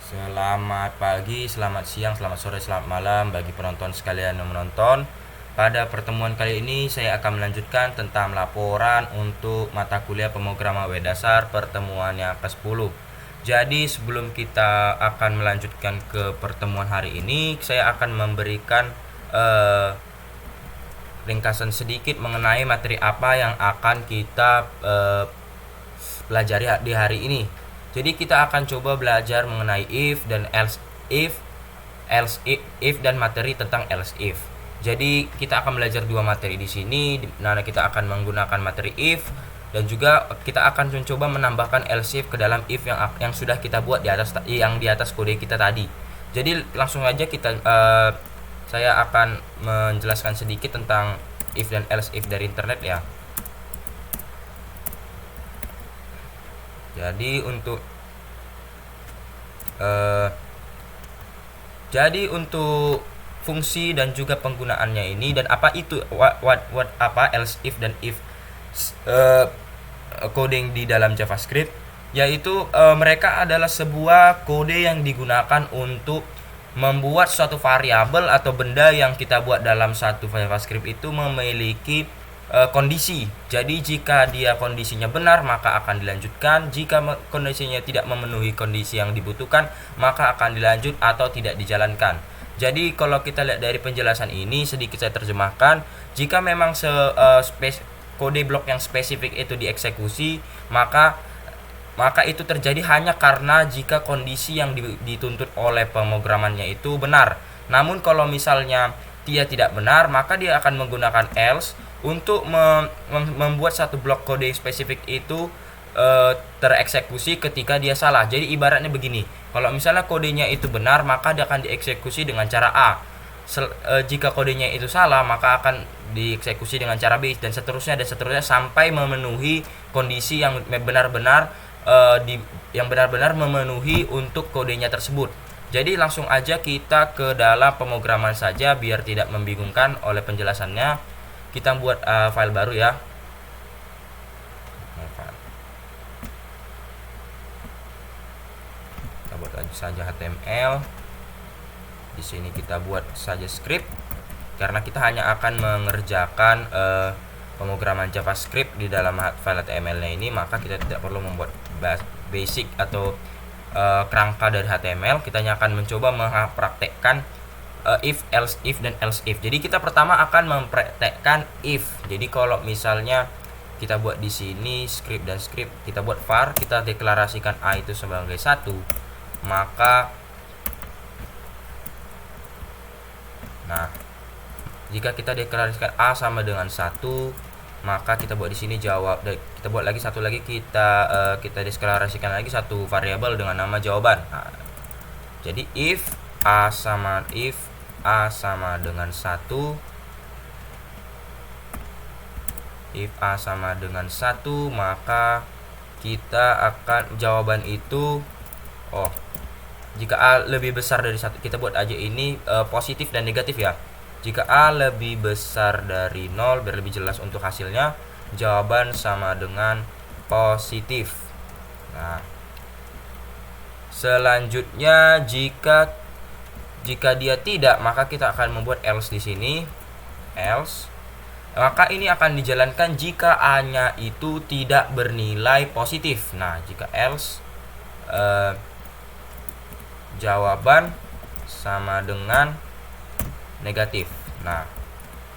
Selamat pagi, selamat siang, selamat sore, selamat malam bagi penonton sekalian yang menonton. Pada pertemuan kali ini saya akan melanjutkan tentang laporan untuk mata kuliah pemrograman web dasar pertemuan yang ke-10. Jadi sebelum kita akan melanjutkan ke pertemuan hari ini, saya akan memberikan ringkasan sedikit mengenai materi apa yang akan kita pelajari di hari ini. Jadi kita akan coba belajar mengenai if dan else if dan materi tentang else if. Jadi kita akan belajar dua materi di sini, di mana kita akan menggunakan materi if dan juga kita akan mencoba menambahkan else if ke dalam if yang sudah kita buat di atas kode kita tadi. Jadi langsung aja saya akan menjelaskan sedikit tentang if dan else if dari internet ya. Jadi untuk fungsi dan juga penggunaannya ini dan apa itu else if dan if coding di dalam JavaScript, yaitu mereka adalah sebuah kode yang digunakan untuk membuat suatu variabel atau benda yang kita buat dalam satu JavaScript itu memiliki kondisi. Jadi jika dia kondisinya benar maka akan dilanjutkan, jika kondisinya tidak memenuhi kondisi yang dibutuhkan maka akan dilanjut atau tidak dijalankan. Jadi kalau kita lihat dari penjelasan ini, sedikit saya terjemahkan, jika memang kode blok yang spesifik itu dieksekusi maka itu terjadi hanya karena jika kondisi yang dituntut oleh pemrogramannya itu benar. Namun kalau misalnya dia tidak benar maka dia akan menggunakan else untuk membuat satu blok kode spesifik itu tereksekusi ketika dia salah. Jadi ibaratnya begini, kalau misalnya kodenya itu benar maka dia akan dieksekusi dengan cara A. Jika kodenya itu salah maka akan dieksekusi dengan cara B dan seterusnya sampai memenuhi kondisi yang benar-benar memenuhi untuk kodenya tersebut. Jadi langsung aja kita ke dalam pemrograman saja biar tidak membingungkan oleh penjelasannya. Kita buat file baru ya. Kita buat saja HTML. Di sini kita buat saja script karena kita hanya akan mengerjakan pemrograman JavaScript di dalam file HTML-nya ini, maka kita tidak perlu membuat basic atau kerangka dari HTML. Kita hanya akan mencoba mempraktekkan if, else if, dan else if. Jadi kita pertama akan mempraktekkan if. Jadi kalau misalnya kita buat di sini script, kita buat var, kita deklarasikan a itu sebagai 1, maka jika kita deklarasikan a sama dengan 1, maka kita buat di sini jawab. Kita buat lagi satu lagi, kita deklarasikan lagi satu variabel dengan nama jawaban. Jadi if a sama dengan 1, if a sama dengan 1, maka kita akan jawaban itu jika a lebih besar dari 1, kita buat aja ini positif dan negatif ya. Jika a lebih besar dari 0, biar lebih jelas untuk hasilnya, jawaban sama dengan positif. Selanjutnya jika dia tidak, maka kita akan membuat else di sini. Else, maka ini akan dijalankan jika a-nya itu tidak bernilai positif. Jika else jawaban sama dengan negatif.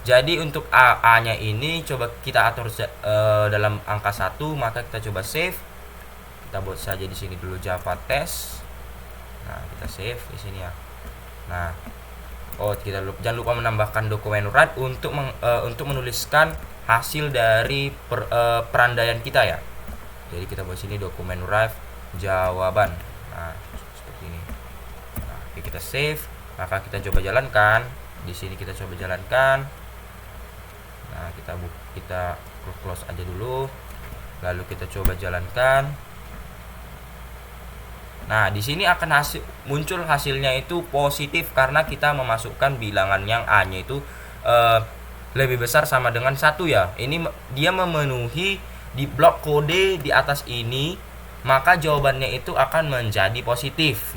Jadi untuk a-nya ini coba kita atur dalam angka 1, maka kita coba save. Kita buat saja di sini dulu Java test. Kita save di sini ya. Jangan lupa menambahkan dokumen write untuk menuliskan hasil dari perandaian kita ya. Jadi kita buat sini dokumen write jawaban. Seperti ini. Oke, kita save, maka kita coba jalankan. Di sini kita coba jalankan. Kita close aja dulu. Lalu kita coba jalankan. Di sini akan muncul hasilnya itu positif karena kita memasukkan bilangan yang a-nya itu lebih besar sama dengan 1 ya. Ini dia memenuhi di blok kode di atas ini, maka jawabannya itu akan menjadi positif.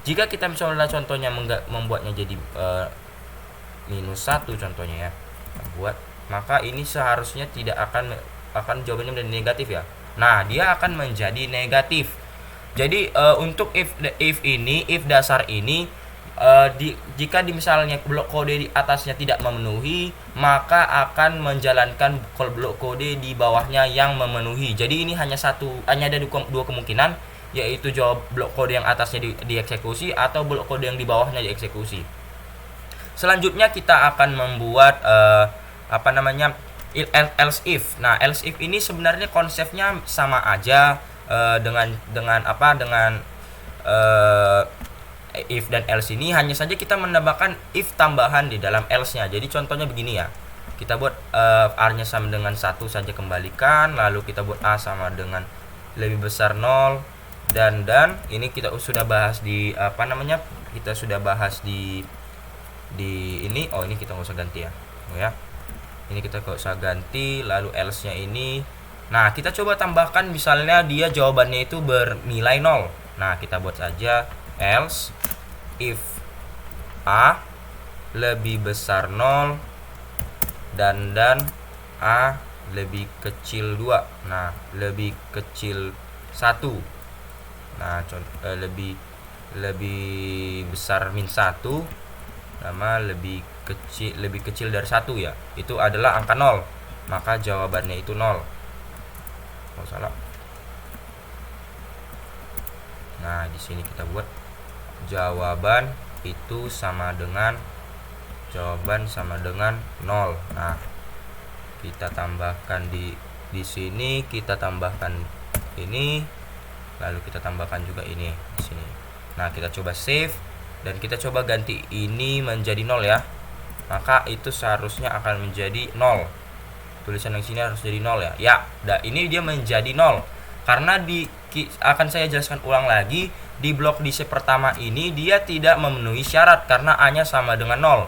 Jika kita misalnya contohnya membuatnya jadi -1 contohnya ya, buat, maka ini seharusnya tidak akan jawabannya menjadi negatif ya. Nah, dia akan menjadi negatif. Jadi untuk if dasar ini, jika misalnya blok kode di atasnya tidak memenuhi, maka akan menjalankan blok kode di bawahnya yang memenuhi. Jadi ini hanya ada dua kemungkinan, yaitu jawab blok kode yang atasnya dieksekusi atau blok kode yang di bawahnya dieksekusi. Selanjutnya kita akan membuat else if. Nah, else if ini sebenarnya konsepnya sama aja dengan if dan else ini, hanya saja kita menambahkan if tambahan di dalam else-nya. Jadi contohnya begini ya. Kita buat R-nya sama dengan 1 saja, kembalikan, lalu kita buat A sama dengan lebih besar 0 dan ini kita sudah bahas di kita sudah bahas di ini. Ini kita nggak usah ganti ya. Ini kita nggak usah ganti, lalu else-nya ini. Nah, kita coba tambahkan misalnya dia jawabannya itu bernilai 0. Nah, kita buat saja else if A lebih besar 0 dan A lebih kecil 2. Nah, lebih kecil 1. Nah, lebih besar -1 sama lebih kecil dari 1 ya. Itu adalah angka 0. Maka jawabannya itu 0. Oh, salah. Nah, di sini kita buat jawaban itu sama dengan 0. Nah, kita tambahkan di sini, kita tambahkan ini, lalu kita tambahkan juga ini di sini. Nah, kita coba save dan kita coba ganti ini menjadi 0 ya. Maka itu seharusnya akan menjadi 0. Tulisan yang sini harus jadi 0 ya. Ini dia menjadi 0 karena akan saya jelaskan ulang lagi. Di blok DC pertama ini dia tidak memenuhi syarat karena A-nya sama dengan 0.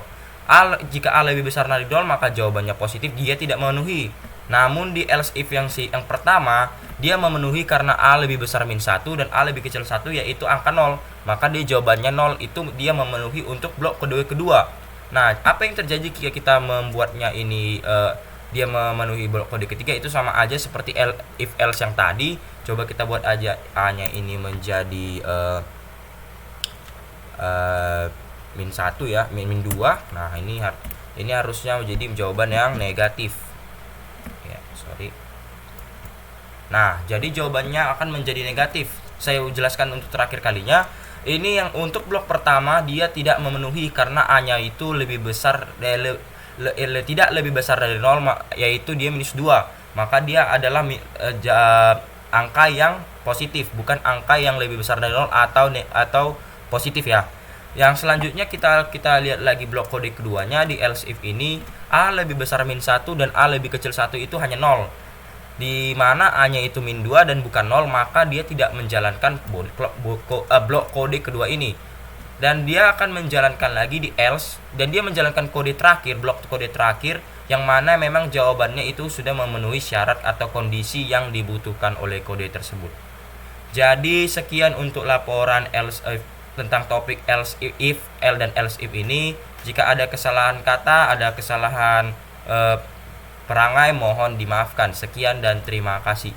Jika A lebih besar dari 0, maka jawabannya positif, dia tidak memenuhi. Namun di else if yang pertama, dia memenuhi karena A lebih besar -1 dan A lebih kecil 1, yaitu angka 0. Maka dia jawabannya 0, itu dia memenuhi untuk blok kedua. Nah, apa yang terjadi jika kita membuatnya ini dia memenuhi blok kode ketiga? Itu sama aja seperti if else yang tadi. Coba kita buat aja A-nya ini menjadi -1 ya, -2. Nah, ini harusnya menjadi jawaban yang negatif. Ya, sorry. Nah, jadi jawabannya akan menjadi negatif. Saya jelaskan untuk terakhir kalinya. Ini yang untuk blok pertama dia tidak memenuhi karena A-nya itu lebih besar tidak lebih besar dari 0, yaitu dia -2. Maka dia adalah angka yang positif, bukan angka yang lebih besar dari 0 atau positif ya. Yang selanjutnya kita lihat lagi blok kode keduanya. Di else if ini A lebih besar -1 dan A lebih kecil 1 itu hanya 0. Di mana A-nya itu -2 dan bukan 0, maka dia tidak menjalankan blok kode kedua ini. Dan dia akan menjalankan lagi di else, dan dia menjalankan kode terakhir, blok kode terakhir, yang mana memang jawabannya itu sudah memenuhi syarat atau kondisi yang dibutuhkan oleh kode tersebut. Jadi sekian untuk laporan else if tentang topik else if, dan else if ini. Jika ada kesalahan kata, ada kesalahan perangai, mohon dimaafkan. Sekian dan terima kasih.